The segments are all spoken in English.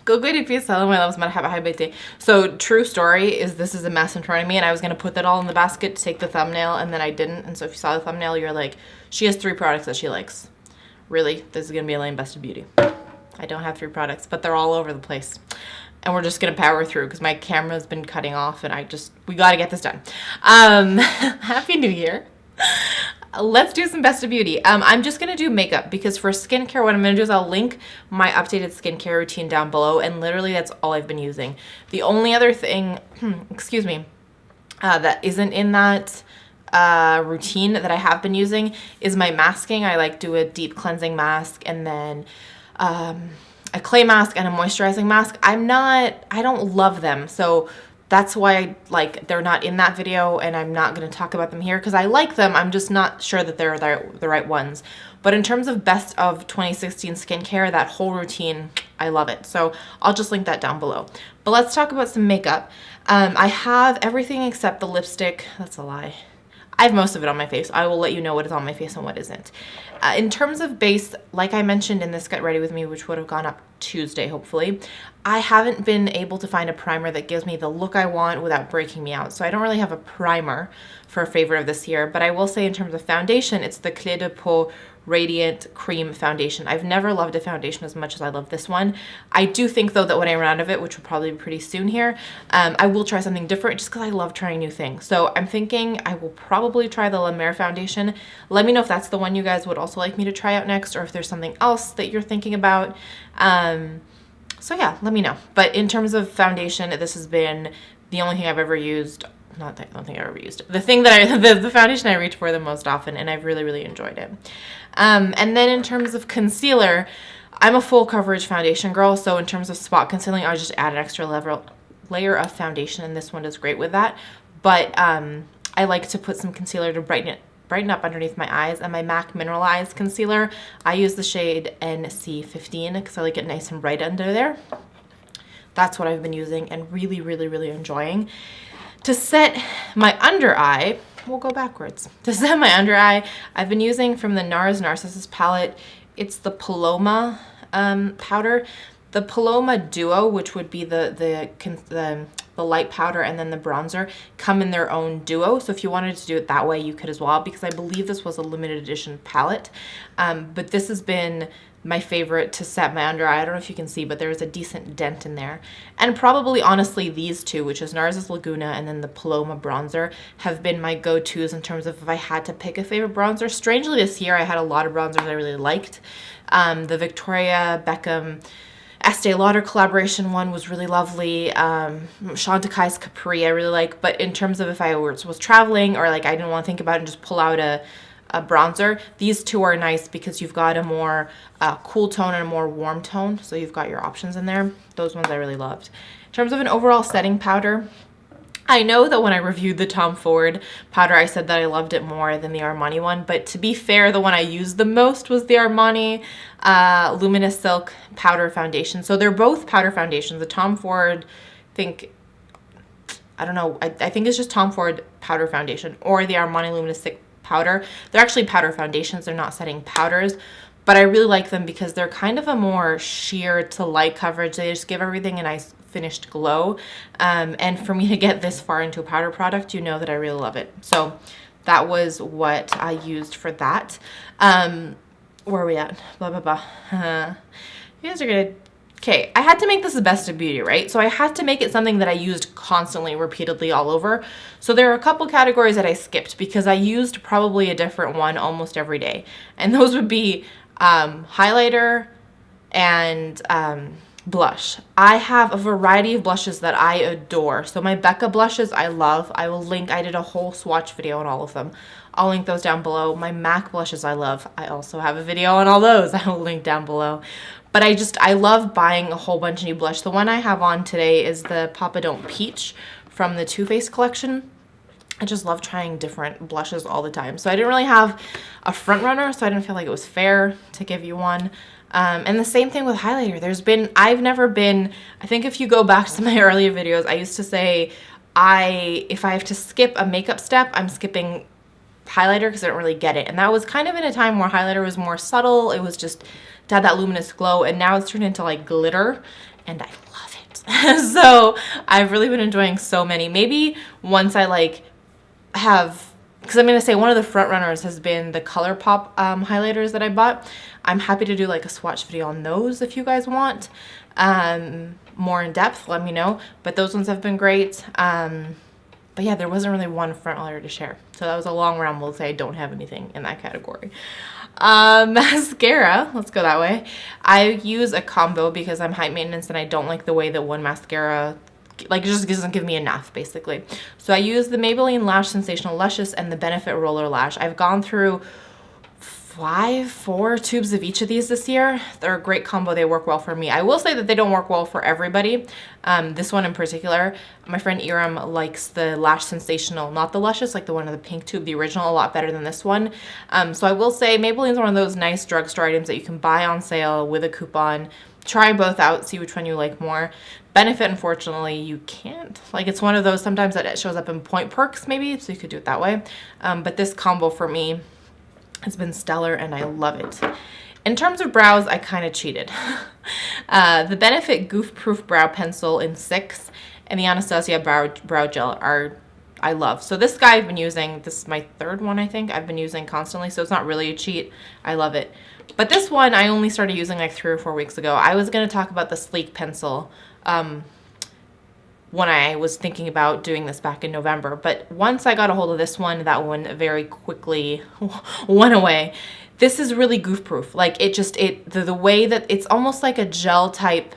Calgary Place, Paloma, I love have a high birthday. So true story is this is a mess in front of me, and I was gonna put that all in the basket to take the thumbnail, and then I didn't. And so if you saw the thumbnail, you're like, she has 3 products that she likes. Really, this is gonna be a lame best of beauty. I don't have 3 products, but they're all over the place. And we're just gonna power through because my camera's been cutting off, and we gotta get this done. Happy New Year. Let's do some best of beauty. I'm just gonna do makeup because for skincare, what I'm gonna do is I'll link my updated skincare routine down below, and literally that's all I've been using. The only other thing, excuse me, that isn't in that routine that I have been using is my masking. I like do a deep cleansing mask and then a clay mask and a moisturizing mask. I don't love them, so that's why they're not in that video, and I'm not going to talk about them here because I like them. I'm just not sure that they're the right ones. But in terms of best of 2016 skincare, that whole routine, I love it. So I'll just link that down below. But let's talk about some makeup. I have everything except the lipstick. That's a lie. I have most of it on my face. I will let you know what is on my face and what isn't. In terms of base, like I mentioned in this Get Ready With Me, which would have gone up Tuesday, hopefully, I haven't been able to find a primer that gives me the look I want without breaking me out. So I don't really have a primer for a favorite of this year, but I will say in terms of foundation, it's the Clé de Peau Radiant Cream Foundation. I've never loved a foundation as much as I love this one. I do think though that when I run out of it, which will probably be pretty soon here, I will try something different just because I love trying new things. So I'm thinking I will probably try the La Mer foundation. Let me know if that's the one you guys would also like me to try out next, or if there's something else that you're thinking about. So yeah, let me know. But in terms of foundation, this has been the only thing I've ever used. I don't think I've ever used it. The thing that the foundation I reach for the most often, and I've really, really enjoyed it. And then in terms of concealer, I'm a full coverage foundation girl. So in terms of spot concealing, I just add an extra layer of foundation, and this one does great with that. But I like to put some concealer to brighten up underneath my eyes. And my MAC Mineralized Concealer, I use the shade NC15 because I like it nice and bright under there. That's what I've been using and really, really, really enjoying. To set my under eye, we'll go backwards. To set my under eye, I've been using from the NARS NARSissit palette. It's the Paloma powder. The Paloma Duo, which would be the light powder and then the bronzer, come in their own duo. So if you wanted to do it that way, you could as well, because I believe this was a limited edition palette. But this has been my favorite to set my under eye. I don't know if you can see, but there's a decent dent in there. And probably, honestly, these two, which is NARS's Laguna and then the Paloma bronzer, have been my go-tos in terms of if I had to pick a favorite bronzer. Strangely, this year I had a lot of bronzers I really liked. The Victoria Beckham Estee Lauder collaboration one was really lovely. Chantecaille's Capri I really like. But in terms of if I was traveling or I didn't want to think about it and just pull out a bronzer, these two are nice because you've got a more cool tone and a more warm tone, so you've got your options in there. Those ones I really loved. In terms of an overall setting powder, I know that when I reviewed the Tom Ford powder, I said that I loved it more than the Armani one, but to be fair, the one I used the most was the Armani Luminous Silk Powder Foundation. So they're both powder foundations. The Tom Ford, I don't know, I think it's just Tom Ford Powder Foundation, or the Armani Luminous Silk Powder. They're actually powder foundations. They're not setting powders, but I really like them because they're kind of a more sheer to light coverage. They just give everything a nice finished glow. And for me to get this far into a powder product, you know that I really love it. So that was what I used for that. Where are we at? Blah, blah, blah. You guys are gonna... Okay, I had to make this the best of beauty, right? So I had to make it something that I used constantly, repeatedly all over. So there are a couple categories that I skipped because I used probably a different one almost every day. And those would be highlighter and blush. I have a variety of blushes that I adore. So my BECCA blushes I love. I will link, I did a whole swatch video on all of them. I'll link those down below. My MAC blushes I love. I also have a video on all those. I will link down below. But I love buying a whole bunch of new blush. The one I have on today is the Papa Don't Peach from the Too Faced collection. I just love trying different blushes all the time. So I didn't really have a front runner, so I didn't feel like it was fair to give you one. And the same thing with highlighter. I've never been, I think if you go back to my earlier videos, I used to say if I have to skip a makeup step, I'm skipping highlighter because I don't really get it. And that was kind of in a time where highlighter was more subtle. It was just to have that luminous glow, and now it's turned into like glitter, and I love it. So I've really been enjoying so many. Maybe once I like have, because I'm going to say one of the front runners has been the ColourPop highlighters that I bought. I'm happy to do like a swatch video on those if you guys want. More in depth, let me know. But those ones have been great. But yeah, there wasn't really one front runner to share. So that was a long round. We'll say I don't have anything in that category. Mascara, let's go that way. I use a combo because I'm high maintenance and I don't like the way that one mascara like it just doesn't give me enough, basically. So I use the Maybelline Lash Sensational Luscious and the Benefit Roller Lash. I've gone through 4 tubes of each of these this year. They're a great combo. They work well for me. I will say that they don't work well for everybody. This one in particular, my friend Iram likes the Lash Sensational, not the Luscious, like the one in the pink tube, the original, a lot better than this one. So I will say Maybelline's one of those nice drugstore items that you can buy on sale with a coupon. Try both out, see which one you like more. Benefit, unfortunately, you can't. Like, it's one of those sometimes that it shows up in point perks maybe, so you could do it that way. But this combo for me has been stellar and I love it. In terms of brows, I kind of cheated. The Benefit Goof Proof Brow Pencil in 6 and the Anastasia Brow Gel are I love. So this guy I've been using, this is my 3rd one I think, I've been using constantly, so it's not really a cheat. I love it. But this one I only started using like 3 or 4 weeks ago. I was going to talk about the Sleek Pencil when I was thinking about doing this back in November. But once I got a hold of this one, that one very quickly went away. This is really goof proof. Like it just, the way that it's almost like a gel type,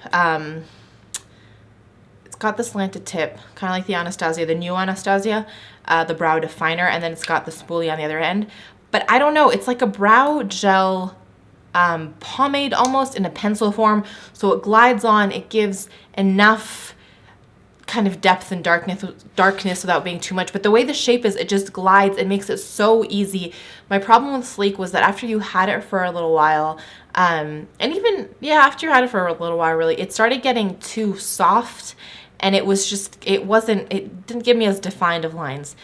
it's got the slanted tip, kind of like the Anastasia, the new Anastasia, the brow definer, and then it's got the spoolie on the other end. But I don't know, it's like a brow gel pomade almost in a pencil form. So it glides on, it gives enough kind of depth and darkness without being too much. But the way the shape is, it just glides. It makes it so easy. My problem with Sleek was that after you had it for a little while, and even, yeah, after you had it for a little while, really, it started getting too soft. And it was just, it didn't give me as defined of lines.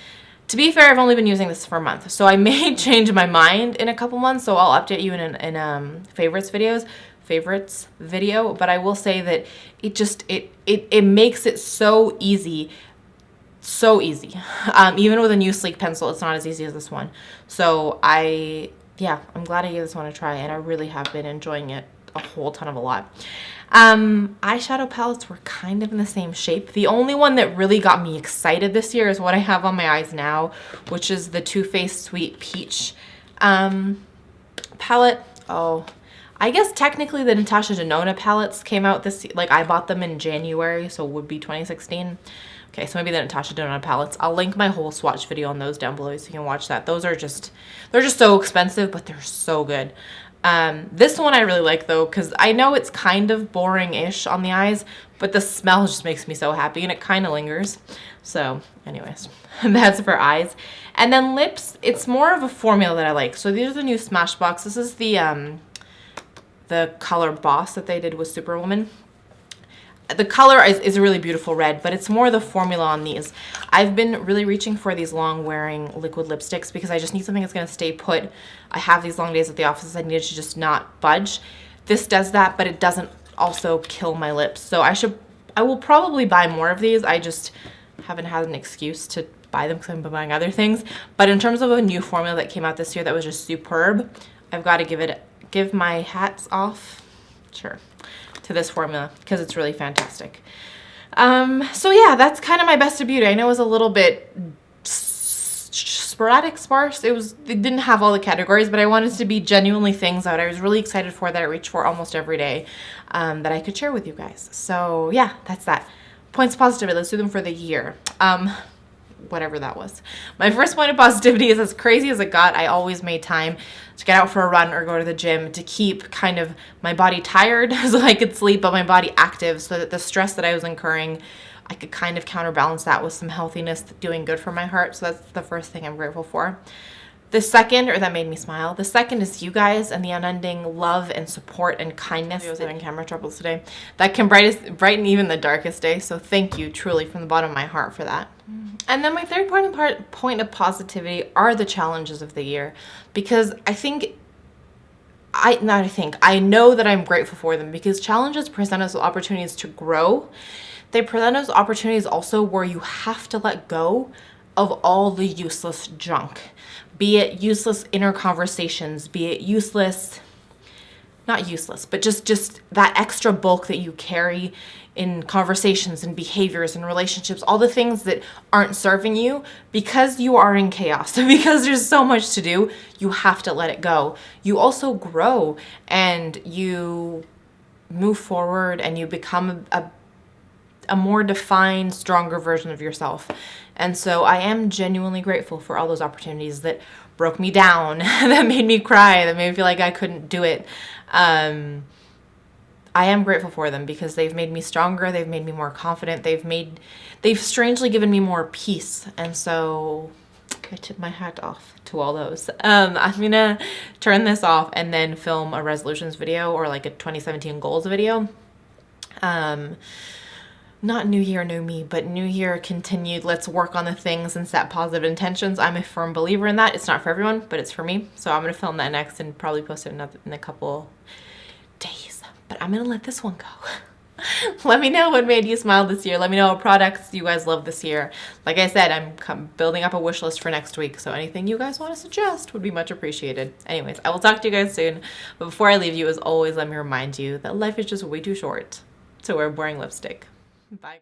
To be fair, I've only been using this for a month, so I may change my mind in a couple months, so I'll update you in favorites video, but I will say that it just, it makes it so easy. Even with a new Sleek pencil, it's not as easy as this one. So yeah, I'm glad I gave this one a try, and I really have been enjoying it a whole ton of a lot. Eyeshadow palettes were kind of in the same shape. The only one that really got me excited this year is what I have on my eyes now, which is the Too Faced Sweet Peach palette. Oh, I guess technically the Natasha Denona palettes came out like I bought them in January, so it would be 2016. Okay, so maybe the Natasha Denona palettes. I'll link my whole swatch video on those down below so you can watch that. Those are just, they're just so expensive, but they're so good. This one I really like though, because I know it's kind of boring-ish on the eyes, but the smell just makes me so happy and it kind of lingers. So anyways, that's for eyes. And then lips, it's more of a formula that I like. So these are the new Smashbox. This is the color Boss that they did with Superwoman. The color is a really beautiful red, but it's more the formula on these. I've been really reaching for these long wearing liquid lipsticks because I just need something that's going to stay put. I have these long days at the office. I need to just not budge. This does that, but it doesn't also kill my lips. So I will probably buy more of these. I just haven't had an excuse to buy them because I've been buying other things. But in terms of a new formula that came out this year that was just superb, I've got to give my hats off, sure, to this formula because it's really fantastic. So yeah, that's kind of my best of beauty. I know it was a little bit sporadic, sparse. It didn't have all the categories, but I wanted to be genuinely things that I was really excited for, that I reach for almost every day, that I could share with you guys. So yeah, that's that. Points of positivity, let's do them for the year. Whatever that was. My first point of positivity is, as crazy as it got, I always made time to get out for a run or go to the gym to keep kind of my body tired so I could sleep, but my body active so that the stress that I was incurring, I could kind of counterbalance that with some healthiness, doing good for my heart. So that's the first thing I'm grateful for. The second, or that made me smile, the second is you guys and the unending love and support and kindness. I was having camera troubles today. That can brighten even the darkest day. So thank you truly from the bottom of my heart for that. And then my third point of positivity are the challenges of the year, because I think I know that I'm grateful for them because challenges present us with opportunities to grow. They present us opportunities also where you have to let go of all the useless junk, be it useless inner conversations, be it useless, not useless, but just that extra bulk that you carry in conversations and behaviors and relationships, all the things that aren't serving you because you are in chaos, because there's so much to do, you have to let it go. You also grow and you move forward and you become a more defined, stronger version of yourself. And so I am genuinely grateful for all those opportunities that broke me down, that made me cry, that made me feel like I couldn't do it. I am grateful for them because they've made me stronger, they've made me more confident, they've strangely given me more peace. And so I tip my hat off to all those. I'm gonna turn this off and then film a resolutions video or like a 2017 goals video. Not new year, new me, but new year continued. Let's work on the things and set positive intentions. I'm a firm believer in that. It's not for everyone, but it's for me. So I'm going to film that next and probably post it in a couple days. But I'm going to let this one go. Let me know what made you smile this year. Let me know what products you guys love this year. Like I said, I'm building up a wish list for next week. So anything you guys want to suggest would be much appreciated. Anyways, I will talk to you guys soon. But before I leave you, as always, let me remind you that life is just way too short to wear boring lipstick. Bye.